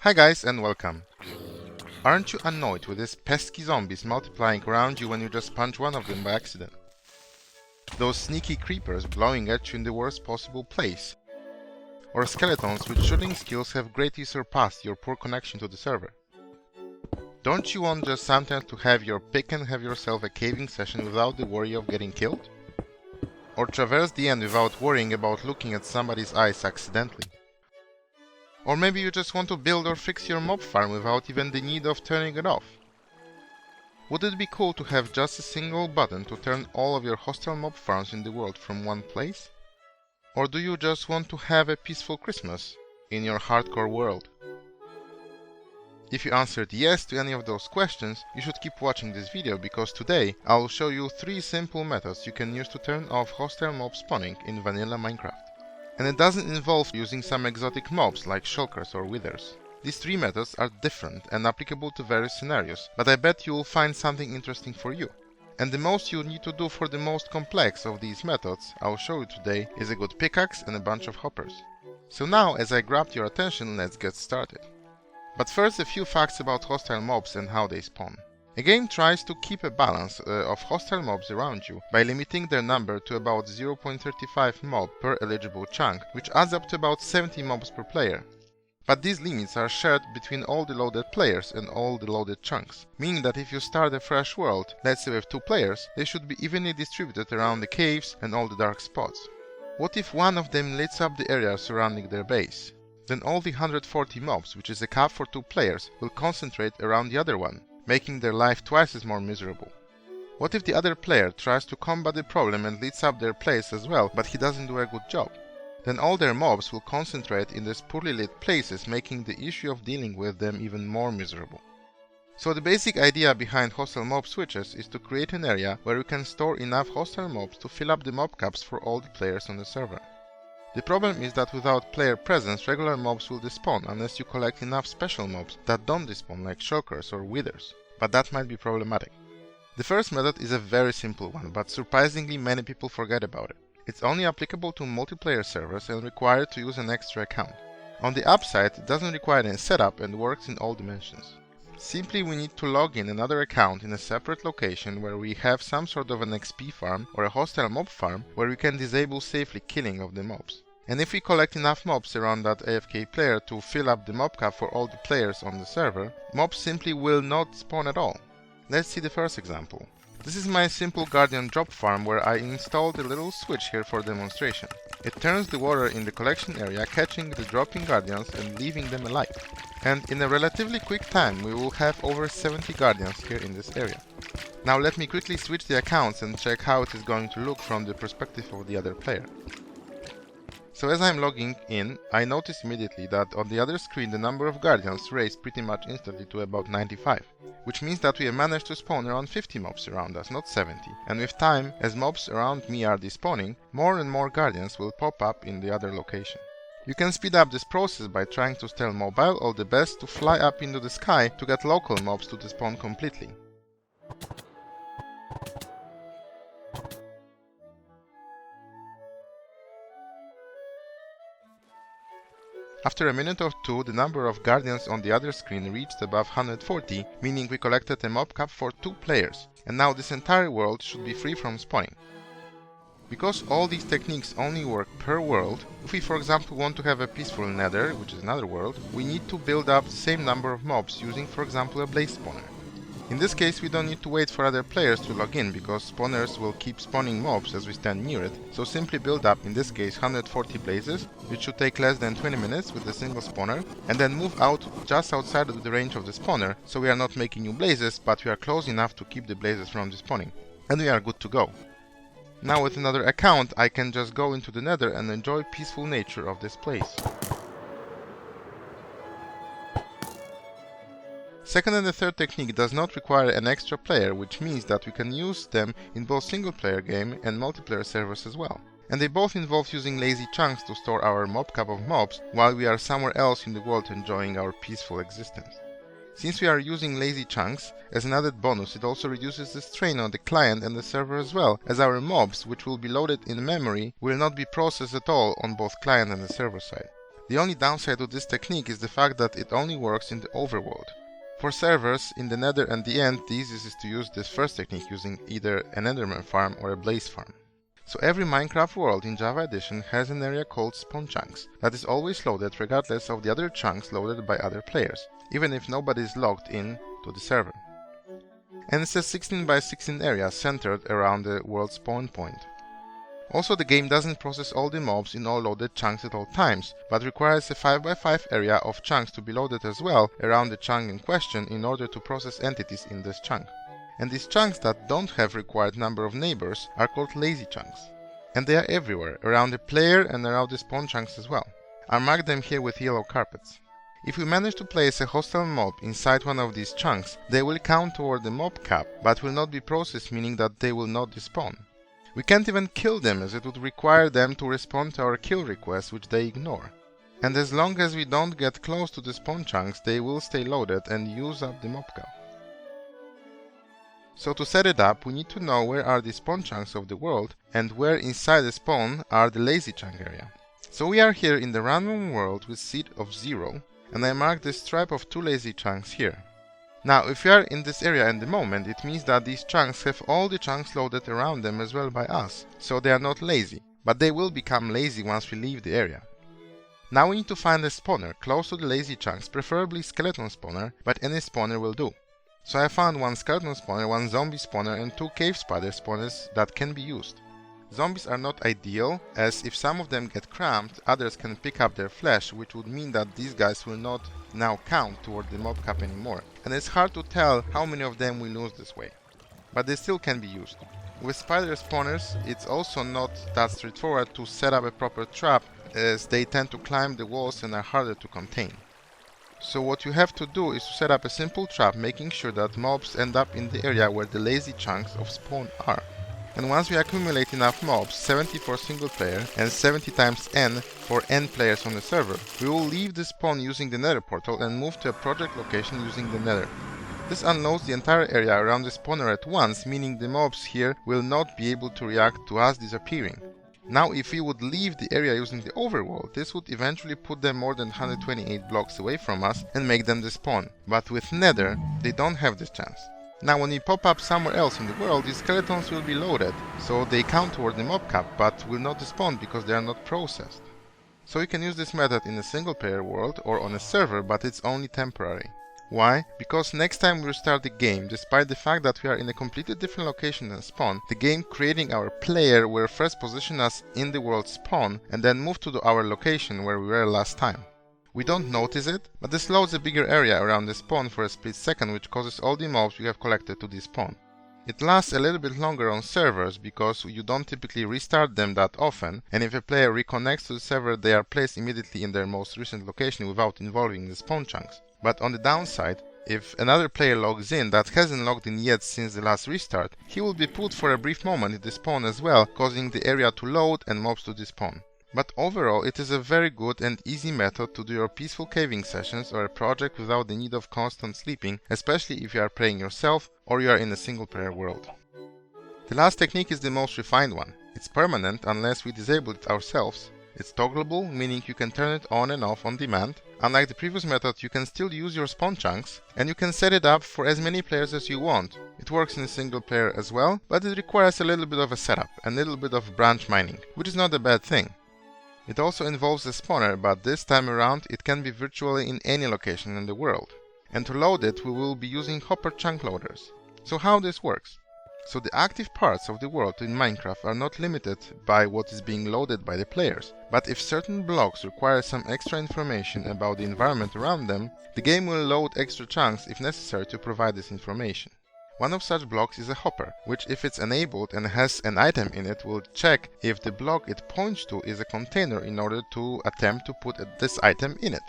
Hi guys and welcome. Aren't you annoyed with these pesky zombies multiplying around you when you just punch one of them by accident? Those sneaky creepers blowing at you in the worst possible place? Or skeletons with shooting skills have greatly surpassed your poor connection to the server? Don't you want just sometimes to have your pick and have yourself a caving session without the worry of getting killed? Or traverse the end without worrying about looking at somebody's eyes accidentally? Or maybe you just want to build or fix your mob farm without even the need of turning it off. Would it be cool to have just a single button to turn all of your hostile mob farms in the world from one place? Or do you just want to have a peaceful Christmas in your hardcore world? If you answered yes to any of those questions, you should keep watching this video because today I'll show you 3 simple methods you can use to turn off hostile mob spawning in vanilla Minecraft. And it doesn't involve using some exotic mobs like shulkers or withers. These 3 methods are different and applicable to various scenarios, but I bet you will find something interesting for you. And the most you need to do for the most complex of these methods I'll show you today is a good pickaxe and a bunch of hoppers. So now, as I grabbed your attention, let's get started. But first, a few facts about hostile mobs and how they spawn. A game tries to keep a balance of hostile mobs around you by limiting their number to about 0.35 mob per eligible chunk, which adds up to about 70 mobs per player. But these limits are shared between all the loaded players and all the loaded chunks, meaning that if you start a fresh world, let's say with 2 players, they should be evenly distributed around the caves and all the dark spots. What if one of them lights up the area surrounding their base? Then all the 140 mobs, which is a cap for 2 players, will concentrate around the other one, making their life twice as more miserable. What if the other player tries to combat the problem and lights up their place as well, but he doesn't do a good job? Then all their mobs will concentrate in these poorly lit places, making the issue of dealing with them even more miserable. So the basic idea behind hostile mob switches is to create an area where you can store enough hostile mobs to fill up the mob caps for all the players on the server. The problem is that without player presence, regular mobs will despawn unless you collect enough special mobs that don't despawn like shulkers or withers, but that might be problematic. The first method is a very simple one, but surprisingly many people forget about it. It's only applicable to multiplayer servers and required to use an extra account. On the upside, it doesn't require any setup and works in all dimensions. Simply we need to log in another account in a separate location where we have some sort of an XP farm or a hostile mob farm where we can disable safely killing of the mobs. And if we collect enough mobs around that AFK player to fill up the mob cap for all the players on the server, mobs simply will not spawn at all. Let's see the first example. This is my simple guardian drop farm where I installed a little switch here for demonstration. It turns the water in the collection area, catching the dropping guardians and leaving them alive. And in a relatively quick time we will have over 70 guardians here in this area. Now let me quickly switch the accounts and check how it is going to look from the perspective of the other player. So as I'm logging in, I notice immediately that on the other screen the number of guardians raised pretty much instantly to about 95, which means that we have managed to spawn around 50 mobs around us, not 70, and with time, as mobs around me are despawning, more and more guardians will pop up in the other location. You can speed up this process by trying to stay mobile or the best to fly up into the sky to get local mobs to despawn completely. After a minute or 2, the number of guardians on the other screen reached above 140, meaning we collected a mob cap for 2 players, and now this entire world should be free from spawning. Because all these techniques only work per world, if we for example want to have a peaceful Nether, which is another world, we need to build up the same number of mobs using for example a blaze spawner. In this case we don't need to wait for other players to log in because spawners will keep spawning mobs as we stand near it, so simply build up in this case 140 blazes, which should take less than 20 minutes with a single spawner, and then move out just outside of the range of the spawner, so we are not making new blazes, but we are close enough to keep the blazes from despawning. And we are good to go. Now with another account I can just go into the Nether and enjoy peaceful nature of this place. Second and the third technique does not require an extra player, which means that we can use them in both single player game and multiplayer servers as well. And they both involve using lazy chunks to store our mob cap of mobs while we are somewhere else in the world enjoying our peaceful existence. Since we are using lazy chunks, as an added bonus it also reduces the strain on the client and the server as well, as our mobs, which will be loaded in memory, will not be processed at all on both client and the server side. The only downside to this technique is the fact that it only works in the overworld. For servers in the Nether and the End, the easiest is to use this first technique using either an Enderman farm or a Blaze farm. So every Minecraft world in Java Edition has an area called spawn chunks that is always loaded regardless of the other chunks loaded by other players, even if nobody is logged in to the server. And it's a 16 by 16 area centered around the world spawn point. Also, the game doesn't process all the mobs in all loaded chunks at all times, but requires a 5 by 5 area of chunks to be loaded as well around the chunk in question in order to process entities in this chunk. And these chunks that don't have required number of neighbors are called lazy chunks. And they are everywhere, around the player and around the spawn chunks as well. I marked them here with yellow carpets. If we manage to place a hostile mob inside one of these chunks, they will count toward the mob cap, but will not be processed, meaning that they will not despawn. We can't even kill them, as it would require them to respond to our kill request, which they ignore. And as long as we don't get close to the spawn chunks, they will stay loaded and use up the mob cap. So to set it up, we need to know where are the spawn chunks of the world and where inside the spawn are the lazy chunk area. So we are here in the random world with seed of 0, and I marked this stripe of 2 lazy chunks here. Now, if we are in this area at the moment, it means that these chunks have all the chunks loaded around them as well by us, so they are not lazy, but they will become lazy once we leave the area. Now we need to find a spawner close to the lazy chunks, preferably skeleton spawner, but any spawner will do. So I found 1 skeleton spawner, 1 zombie spawner and 2 cave spider spawners that can be used. Zombies are not ideal, as if some of them get cramped, others can pick up their flesh, which would mean that these guys will not now count toward the mob cap anymore, and it's hard to tell how many of them we lose this way. But they still can be used. With spider spawners, it's also not that straightforward to set up a proper trap, as they tend to climb the walls and are harder to contain. So what you have to do is to set up a simple trap, making sure that mobs end up in the area where the lazy chunks of spawn are. And once we accumulate enough mobs, 70 for single player and 70 times n for n players on the server, we will leave the spawn using the Nether portal and move to a project location using the Nether. This unloads the entire area around the spawner at once, meaning the mobs here will not be able to react to us disappearing. Now, if we would leave the area using the overworld, this would eventually put them more than 128 blocks away from us and make them despawn. But with Nether, they don't have this chance. Now when we pop up somewhere else in the world, these skeletons will be loaded, so they count toward the mob cap, but will not despawn because they are not processed. So you can use this method in a single player world or on a server, but it's only temporary. Why? Because next time we restart the game, despite the fact that we are in a completely different location than spawn, the game creating our player will first position us in the world spawn and then move to our location where we were last time. We don't notice it, but this loads a bigger area around the spawn for a split second, which causes all the mobs we have collected to despawn. It lasts a little bit longer on servers because you don't typically restart them that often, and if a player reconnects to the server, they are placed immediately in their most recent location without involving the spawn chunks. But on the downside, if another player logs in that hasn't logged in yet since the last restart, he will be put for a brief moment in the spawn as well, causing the area to load and mobs to despawn. But overall, it is a very good and easy method to do your peaceful caving sessions or a project without the need of constant sleeping, especially if you are playing yourself or you are in a single player world. The last technique is the most refined one. It's permanent unless we disable it ourselves. It's toggleable, meaning you can turn it on and off on demand. Unlike the previous method, you can still use your spawn chunks, and you can set it up for as many players as you want. It works in a single player as well, but it requires a little bit of a setup, and a little bit of branch mining, which is not a bad thing. It also involves a spawner, but this time around it can be virtually in any location in the world. And to load it, we will be using hopper chunk loaders. So how this works? So the active parts of the world in Minecraft are not limited by what is being loaded by the players, but if certain blocks require some extra information about the environment around them, the game will load extra chunks if necessary to provide this information. One of such blocks is a hopper, which if it's enabled and has an item in it will check if the block it points to is a container in order to attempt to put this item in it.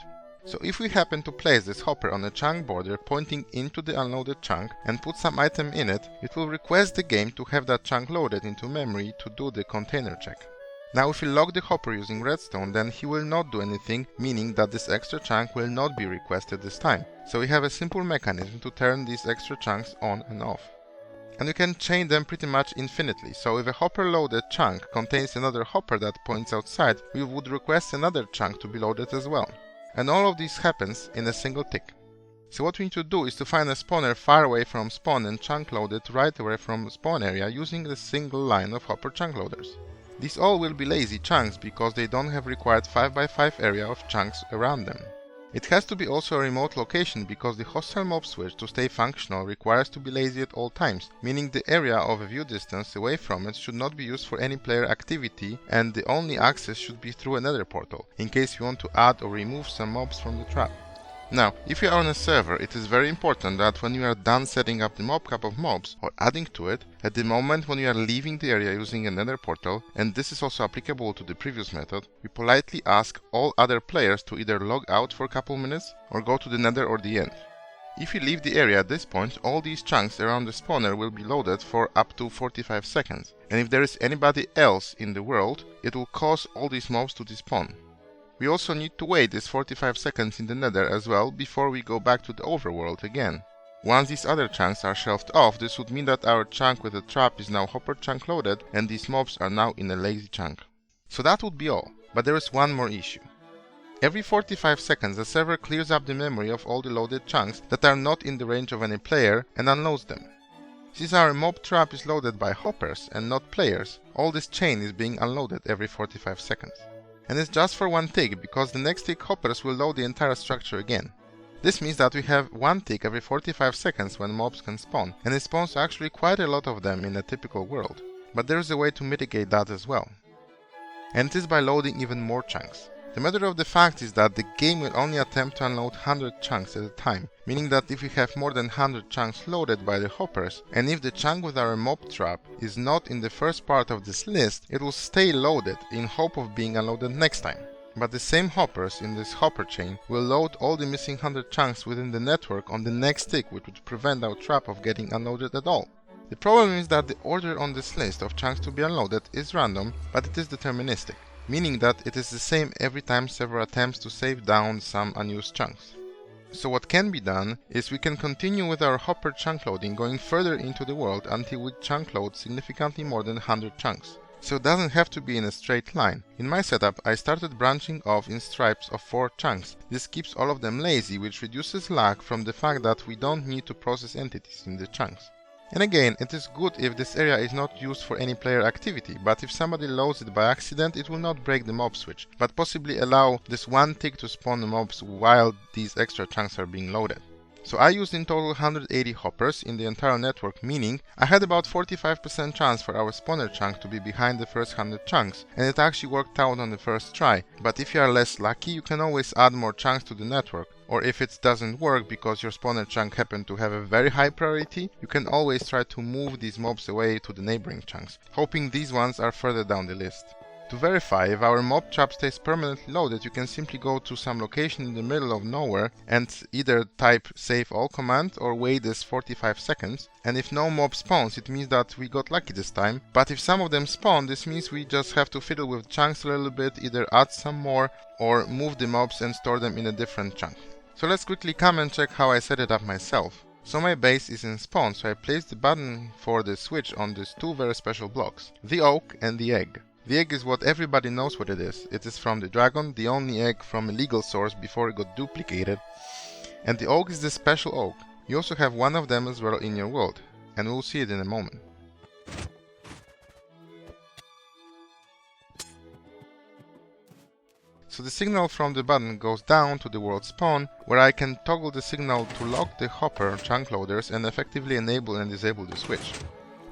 So if we happen to place this hopper on a chunk border pointing into the unloaded chunk and put some item in it, it will request the game to have that chunk loaded into memory to do the container check. Now if we lock the hopper using redstone, then he will not do anything, meaning that this extra chunk will not be requested this time. So we have a simple mechanism to turn these extra chunks on and off. And you can chain them pretty much infinitely, so if a hopper loaded chunk contains another hopper that points outside, we would request another chunk to be loaded as well. And all of this happens in a single tick. So what we need to do is to find a spawner far away from spawn and chunk load it right away from spawn area using a single line of hopper chunk loaders. These all will be lazy chunks because they don't have required 5x5 area of chunks around them. It has to be also a remote location because the hostile mob switch to stay functional requires to be lazy at all times, meaning the area of a view distance away from it should not be used for any player activity and the only access should be through another portal, in case you want to add or remove some mobs from the trap. Now, if you are on a server, it is very important that when you are done setting up the mob cap of mobs or adding to it, at the moment when you are leaving the area using another portal, and this is also applicable to the previous method, we politely ask all other players to either log out for a couple minutes or go to the Nether or the end. If you leave the area at this point, all these chunks around the spawner will be loaded for up to 45 seconds, and if there is anybody else in the world, it will cause all these mobs to despawn. We also need to wait these 45 seconds in the Nether as well before we go back to the overworld again. Once these other chunks are shelved off, this would mean that our chunk with the trap is now hopper chunk loaded and these mobs are now in a lazy chunk. So that would be all, but there is one more issue. Every 45 seconds the server clears up the memory of all the loaded chunks that are not in the range of any player and unloads them. Since our mob trap is loaded by hoppers and not players, all this chain is being unloaded every 45 seconds. And it's just for one tick, because the next tick hoppers will load the entire structure again. This means that we have one tick every 45 seconds when mobs can spawn, and it spawns actually quite a lot of them in a typical world. But there is a way to mitigate that as well. And it is by loading even more chunks. The matter of the fact is that the game will only attempt to unload 100 chunks at a time, meaning that if we have more than 100 chunks loaded by the hoppers, and if the chunk with our mob trap is not in the first part of this list, it will stay loaded in hope of being unloaded next time. But the same hoppers in this hopper chain will load all the missing 100 chunks within the network on the next tick, which would prevent our trap of getting unloaded at all. The problem is that the order on this list of chunks to be unloaded is random, but it is deterministic, meaning that it is the same every time server attempts to save down some unused chunks. So what can be done is we can continue with our hopper chunk loading going further into the world until we chunk load significantly more than 100 chunks. So it doesn't have to be in a straight line. In my setup I started branching off in stripes of 4 chunks. This keeps all of them lazy, which reduces lag from the fact that we don't need to process entities in the chunks. And again, it is good if this area is not used for any player activity, but if somebody loads it by accident, it will not break the mob switch, but possibly allow this one tick to spawn the mobs while these extra chunks are being loaded. So I used in total 180 hoppers in the entire network, meaning I had about 45% chance for our spawner chunk to be behind the first 100 chunks, and it actually worked out on the first try. But if you are less lucky, you can always add more chunks to the network, or if it doesn't work because your spawner chunk happened to have a very high priority, you can always try to move these mobs away to the neighboring chunks, hoping these ones are further down the list. To verify if our mob trap stays permanently loaded, you can simply go to some location in the middle of nowhere and either type save all command or wait this 45 seconds, and if no mob spawns, it means that we got lucky this time, but if some of them spawn, this means we just have to fiddle with chunks a little bit, either add some more or move the mobs and store them in a different chunk. So let's quickly come and check how I set it up myself. So my base is in spawn, so I placed the button for the switch on these 2 very special blocks, the oak and the egg. The egg is what everybody knows what it is. It is from the dragon, the only egg from a legal source before it got duplicated. And the oak is the special oak. You also have one of them as well in your world, and we'll see it in a moment. So the signal from the button goes down to the world spawn, where I can toggle the signal to lock the hopper chunk loaders and effectively enable and disable the switch.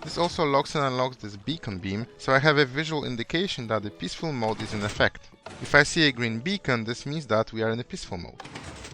This also locks and unlocks this beacon beam, so I have a visual indication that the peaceful mode is in effect. If I see a green beacon, this means that we are in a peaceful mode.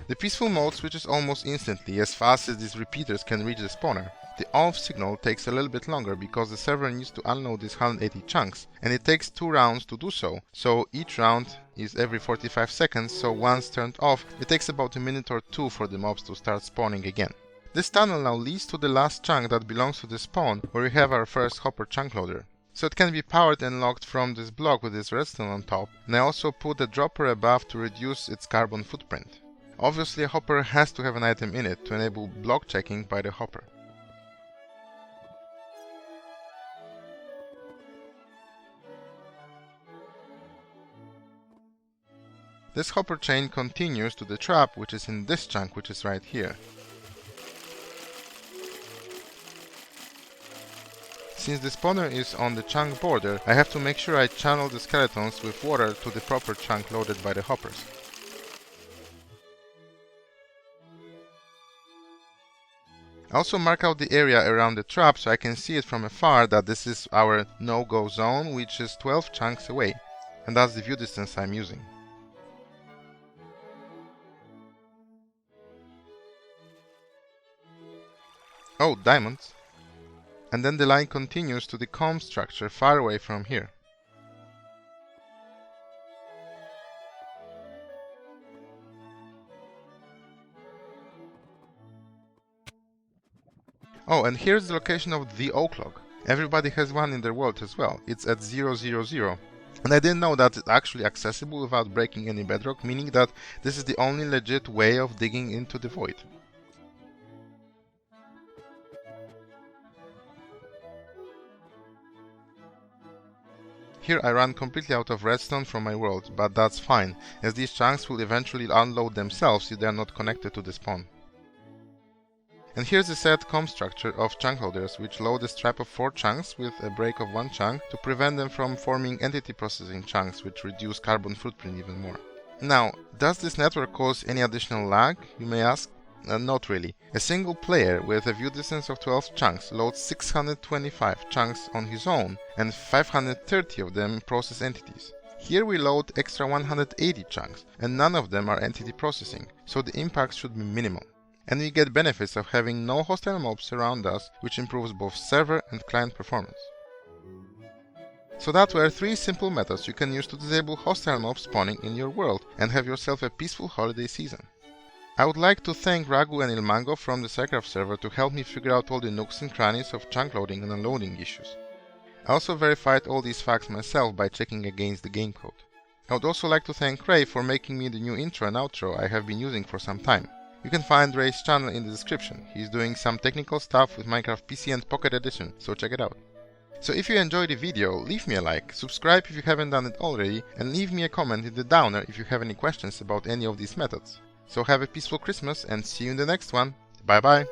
The peaceful mode switches almost instantly, as fast as these repeaters can reach the spawner. The off signal takes a little bit longer because the server needs to unload these 180 chunks, and it takes 2 rounds to do so. So each round is every 45 seconds, so once turned off, it takes about a minute or 2 for the mobs to start spawning again. This tunnel now leads to the last chunk that belongs to the spawn, where we have our first hopper chunk loader. So it can be powered and locked from this block with this redstone on top, and I also put a dropper above to reduce its carbon footprint. Obviously a hopper has to have an item in it to enable block checking by the hopper. this hopper chain continues to the trap, which is in this chunk, which is right here. Since the spawner is on the chunk border, I have to make sure I channel the skeletons with water to the proper chunk loaded by the hoppers. Also mark out the area around the trap so I can see it from afar that this is our no-go zone, which is 12 chunks away, and that's the view distance I'm using. Oh, diamonds! And then the line continues to the comb structure far away from here. Oh, and here's the location of the oak log. Everybody has one in their world as well. It's at 000. And I didn't know that it's actually accessible without breaking any bedrock, meaning that this is the only legit way of digging into the void. Here I ran completely out of redstone from my world, but that's fine, as these chunks will eventually unload themselves if they are not connected to the spawn. And here's the set comb structure of chunk loaders, which load a strap of 4 chunks with a break of 1 chunk to prevent them from forming entity processing chunks, which reduce carbon footprint even more. Now, does this network cause any additional lag, you may ask? Not really. A single player with a view distance of 12 chunks loads 625 chunks on his own, and 530 of them process entities. Here we load extra 180 chunks, and none of them are entity processing, so the impact should be minimal. And we get benefits of having no hostile mobs around us, which improves both server and client performance. So that were 3 simple methods you can use to disable hostile mobs spawning in your world and have yourself a peaceful holiday season. I would like to thank Ragu and Ilmango from the Cycraft server to help me figure out all the nooks and crannies of chunk loading and unloading issues. I also verified all these facts myself by checking against the game code. I would also like to thank Reye for making me the new intro and outro I have been using for some time. You can find Reye's channel in the description. He's doing some technical stuff with Minecraft PC and Pocket Edition, so check it out. So if you enjoyed the video, leave me a like, subscribe if you haven't done it already, and leave me a comment in the downer if you have any questions about any of these methods. So have a peaceful Christmas and see you in the next one. Bye bye!